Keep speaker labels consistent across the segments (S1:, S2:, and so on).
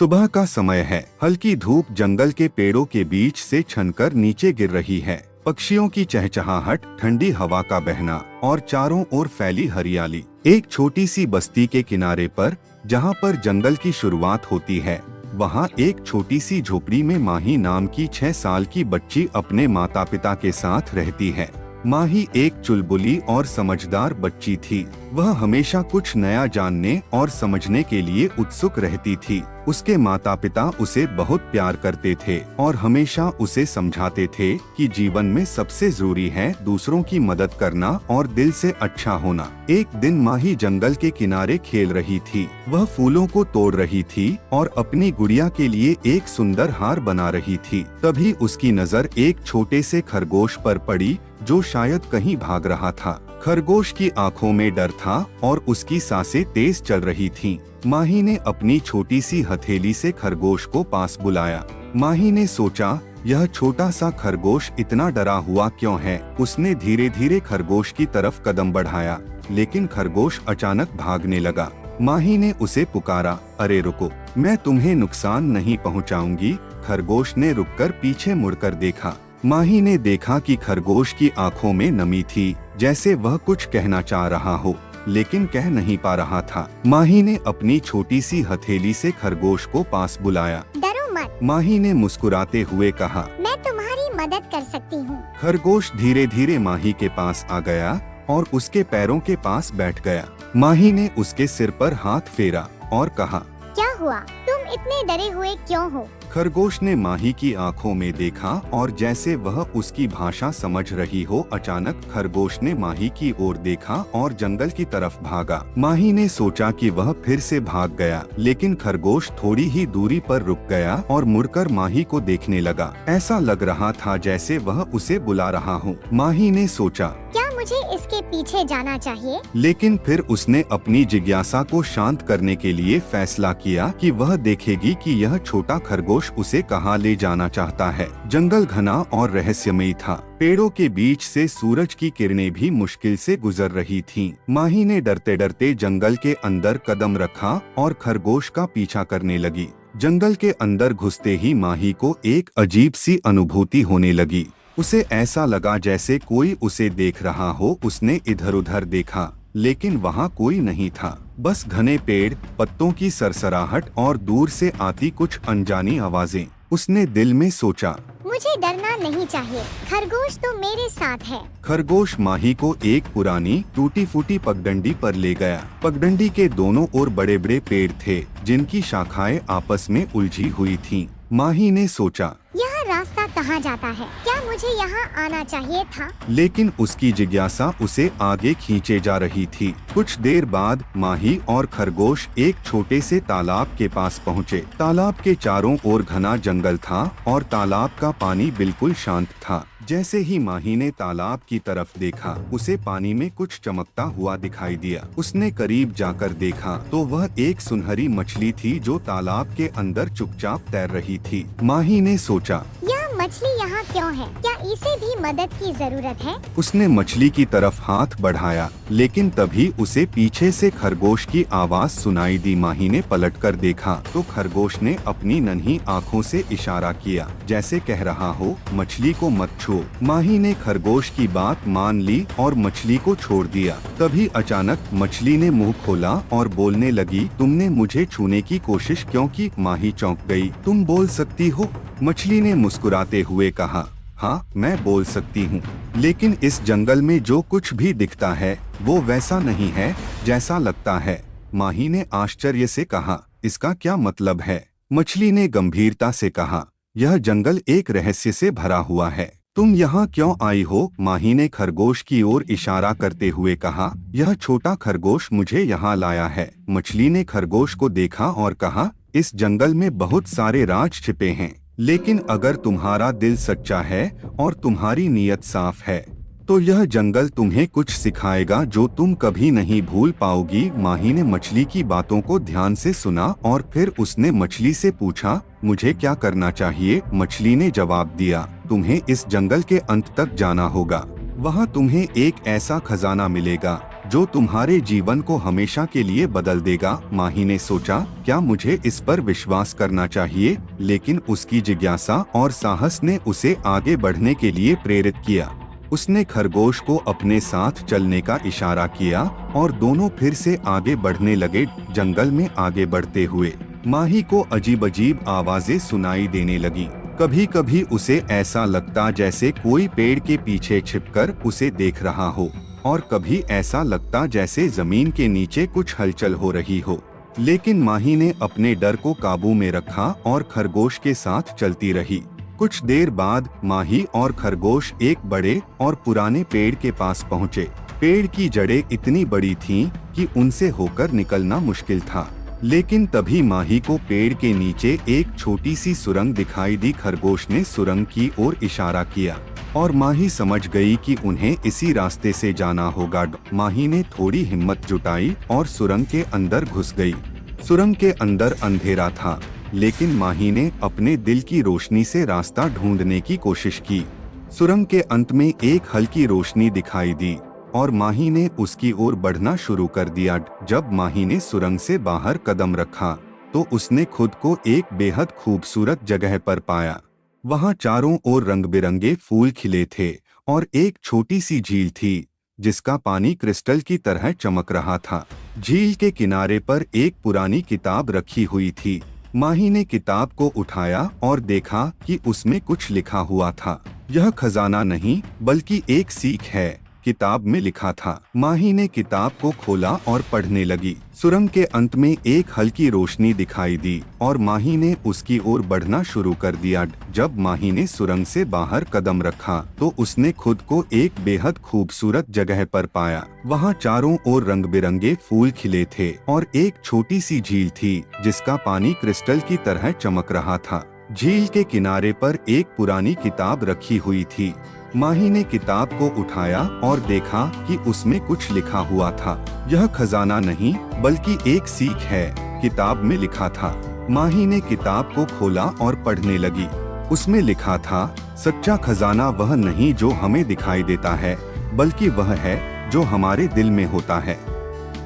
S1: सुबह का समय है। हल्की धूप जंगल के पेड़ों के बीच से छनकर नीचे गिर रही है। पक्षियों की चहचहाहट, ठंडी हवा का बहना और चारों ओर फैली हरियाली। एक छोटी सी बस्ती के किनारे पर, जहाँ पर जंगल की शुरुआत होती है, वहाँ एक छोटी सी झोपड़ी में माही नाम की 6 साल की बच्ची अपने माता पिता के साथ रहती है। माही एक चुलबुली और समझदार बच्ची थी। वह हमेशा कुछ नया जानने और समझने के लिए उत्सुक रहती थी। उसके माता पिता उसे बहुत प्यार करते थे और हमेशा उसे समझाते थे कि जीवन में सबसे जरूरी है दूसरों की मदद करना और दिल से अच्छा होना। एक दिन माही जंगल के किनारे खेल रही थी। वह फूलों को तोड़ रही थी और अपनी गुड़िया के लिए एक सुंदर हार बना रही थी। तभी उसकी नजर एक छोटे से खरगोश पर पड़ी जो शायद कहीं भाग रहा था। खरगोश की आंखों में डर था और उसकी सांसें तेज चल रही थीं। माही ने अपनी छोटी सी हथेली से खरगोश को पास बुलाया। माही ने सोचा, यह छोटा सा खरगोश इतना डरा हुआ क्यों है। उसने धीरे धीरे खरगोश की तरफ कदम बढ़ाया, लेकिन खरगोश अचानक भागने लगा। माही ने उसे पुकारा, अरे रुको, मैं तुम्हें नुकसान नहीं पहुंचाऊंगी। खरगोश ने रुककर पीछे मुड़कर देखा। माही ने देखा कि खरगोश की आंखों में नमी थी, जैसे वह कुछ कहना चाह रहा हो, लेकिन कह नहीं पा रहा था। माही ने अपनी छोटी सी हथेली से खरगोश को पास बुलाया।
S2: डरो मत,
S1: माही ने मुस्कुराते हुए कहा,
S2: मैं तुम्हारी मदद कर सकती हूँ।
S1: खरगोश धीरे धीरे माही के पास आ गया और उसके पैरों के पास बैठ गया। माही ने उसके सिर पर हाथ फेरा और कहा,
S2: क्या हुआ, तुम इतने डरे हुए क्यों हो।
S1: खरगोश ने माही की आंखों में देखा और जैसे वह उसकी भाषा समझ रही हो, अचानक खरगोश ने माही की ओर देखा और जंगल की तरफ भागा। माही ने सोचा कि वह फिर से भाग गया, लेकिन खरगोश थोड़ी ही दूरी पर रुक गया और मुड़कर माही को देखने लगा। ऐसा लग रहा था जैसे वह उसे बुला रहा हो। माही ने सोचा,
S2: क्या मुझे इसके पीछे जाना चाहिए।
S1: लेकिन फिर उसने अपनी जिज्ञासा को शांत करने के लिए फैसला किया कि वह देखेगी कि यह छोटा खरगोश उसे कहाँ ले जाना चाहता है। जंगल घना और रहस्यमयी था। पेड़ों के बीच से सूरज की किरणें भी मुश्किल से गुजर रही थीं। माही ने डरते डरते जंगल के अंदर कदम रखा और खरगोश का पीछा करने लगी। जंगल के अंदर घुसते ही माही को एक अजीब सी अनुभूति होने लगी। उसे ऐसा लगा जैसे कोई उसे देख रहा हो। उसने इधर उधर देखा, लेकिन वहाँ कोई नहीं था। बस घने पेड़, पत्तों की सरसराहट और दूर से आती कुछ अनजानी आवाजें। उसने दिल में सोचा,
S2: मुझे डरना नहीं चाहिए, खरगोश तो मेरे साथ है।
S1: खरगोश माही को एक पुरानी टूटी फूटी पगडंडी पर ले गया। पगडंडी के दोनों ओर बड़े बड़े पेड़ थे, जिनकी शाखाएं आपस में उलझी हुई थीं। माही ने सोचा,
S2: यह रास्ता कहाँ जाता है, क्या मुझे यहाँ आना चाहिए था।
S1: लेकिन उसकी जिज्ञासा उसे आगे खींचे जा रही थी। कुछ देर बाद माही और खरगोश एक छोटे से तालाब के पास पहुँचे। तालाब के चारों ओर घना जंगल था और तालाब का पानी बिल्कुल शांत था। जैसे ही माही ने तालाब की तरफ देखा, उसे पानी में कुछ चमकता हुआ दिखाई दिया। उसने करीब जाकर देखा तो वह एक सुनहरी मछली थी जो तालाब के अंदर चुपचाप तैर रही थी। माही ने सोचा,
S2: यह मछली यहाँ क्यों है, क्या इसे भी मदद की जरूरत है।
S1: उसने मछली की तरफ हाथ बढ़ाया, लेकिन तभी उसे पीछे से खरगोश की आवाज सुनाई दी। माही ने पलटकर देखा तो खरगोश ने अपनी नन्ही आँखों से इशारा किया, जैसे कह रहा हो, मछली को मत छू। माही ने खरगोश की बात मान ली और मछली को छोड़ दिया। तभी अचानक मछली ने मुंह खोला और बोलने लगी, तुमने मुझे छूने की कोशिश क्यों की। माही चौंक गई। तुम बोल सकती हो, मछली ने मुस्कुराते हुए कहा, हाँ मैं बोल सकती हूँ, लेकिन इस जंगल में जो कुछ भी दिखता है वो वैसा नहीं है जैसा लगता है। माही ने आश्चर्य से कहा, इसका क्या मतलब है। मछली ने गंभीरता से कहा, यह जंगल एक रहस्य से भरा हुआ है। तुम यहाँ क्यों आई हो। माही ने खरगोश की ओर इशारा करते हुए कहा, यह छोटा खरगोश मुझे यहाँ लाया है। मछली ने खरगोश को देखा और कहा, इस जंगल में बहुत सारे राज छिपे हैं, लेकिन अगर तुम्हारा दिल सच्चा है और तुम्हारी नीयत साफ है तो यह जंगल तुम्हें कुछ सिखाएगा जो तुम कभी नहीं भूल पाओगी। माही ने मछली की बातों को ध्यान से सुना और फिर उसने मछली से पूछा, मुझे क्या करना चाहिए। मछली ने जवाब दिया, तुम्हें इस जंगल के अंत तक जाना होगा। वहाँ तुम्हें एक ऐसा खजाना मिलेगा जो तुम्हारे जीवन को हमेशा के लिए बदल देगा। माही ने सोचा, क्या मुझे इस पर विश्वास करना चाहिए? लेकिन उसकी जिज्ञासा और साहस ने उसे आगे बढ़ने के लिए प्रेरित किया। उसने खरगोश को अपने साथ चलने का इशारा किया और दोनों फिर से आगे बढ़ने लगे। जंगल में आगे बढ़ते हुए माही को अजीब अजीब आवाजें सुनाई देने लगी। कभी कभी उसे ऐसा लगता जैसे कोई पेड़ के पीछे छिपकर उसे देख रहा हो, और कभी ऐसा लगता जैसे जमीन के नीचे कुछ हलचल हो रही हो। लेकिन माही ने अपने डर को काबू में रखा और खरगोश के साथ चलती रही। कुछ देर बाद माही और खरगोश एक बड़े और पुराने पेड़ के पास पहुँचे। पेड़ की जड़ें इतनी बड़ी थीं कि उनसे होकर निकलना मुश्किल था। लेकिन तभी माही को पेड़ के नीचे एक छोटी सी सुरंग दिखाई दी। खरगोश ने सुरंग की ओर इशारा किया और माही समझ गई कि उन्हें इसी रास्ते से जाना होगा। माही ने थोड़ी हिम्मत जुटाई और सुरंग के अंदर घुस गई। सुरंग के अंदर अंधेरा था, लेकिन माही ने अपने दिल की रोशनी से रास्ता ढूंढने की कोशिश की। सुरंग के अंत में एक हल्की रोशनी दिखाई दी और माही ने उसकी ओर बढ़ना शुरू कर दिया। जब माही ने सुरंग से बाहर कदम रखा तो उसने खुद को एक बेहद खूबसूरत जगह पर पाया। वहां चारों ओर रंग बिरंगे फूल खिले थे और एक छोटी सी झील थी जिसका पानी क्रिस्टल की तरह चमक रहा था। झील के किनारे पर एक पुरानी किताब रखी हुई थी। माही ने किताब को उठाया और देखा कि उसमें कुछ लिखा हुआ था। यह खजाना नहीं बल्कि एक सीख है, किताब में लिखा था। माही ने किताब को खोला और पढ़ने लगी। सुरंग के अंत में एक हल्की रोशनी दिखाई दी और माही ने उसकी ओर बढ़ना शुरू कर दिया। जब माही ने सुरंग से बाहर कदम रखा तो उसने खुद को एक बेहद खूबसूरत जगह पर पाया। वहां चारों ओर रंग बिरंगे फूल खिले थे और एक छोटी सी झील थी जिसका पानी क्रिस्टल की तरह चमक रहा था। झील के किनारे पर एक पुरानी किताब रखी हुई थी। माही ने किताब को उठाया और देखा कि उसमें कुछ लिखा हुआ था। यह खजाना नहीं बल्कि एक सीख है, किताब में लिखा था। माही ने किताब को खोला और पढ़ने लगी। उसमें लिखा था, सच्चा खजाना वह नहीं जो हमें दिखाई देता है, बल्कि वह है जो हमारे दिल में होता है।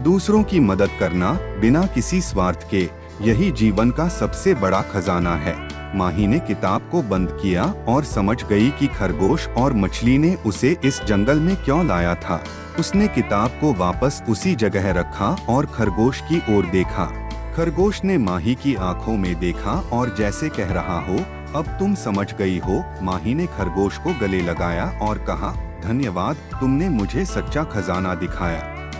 S1: दूसरों की मदद करना बिना किसी स्वार्थ के, यही जीवन का सबसे बड़ा खजाना है। माही ने किताब को बंद किया और समझ गई कि खरगोश और मछली ने उसे इस जंगल में क्यों लाया था। उसने किताब को वापस उसी जगह रखा और खरगोश की ओर देखा। खरगोश ने माही की आंखों में देखा और जैसे कह रहा हो, अब तुम समझ गई हो। माही ने खरगोश को गले लगाया और कहा, धन्यवाद, तुमने मुझे सच्चा खजाना दिखाया।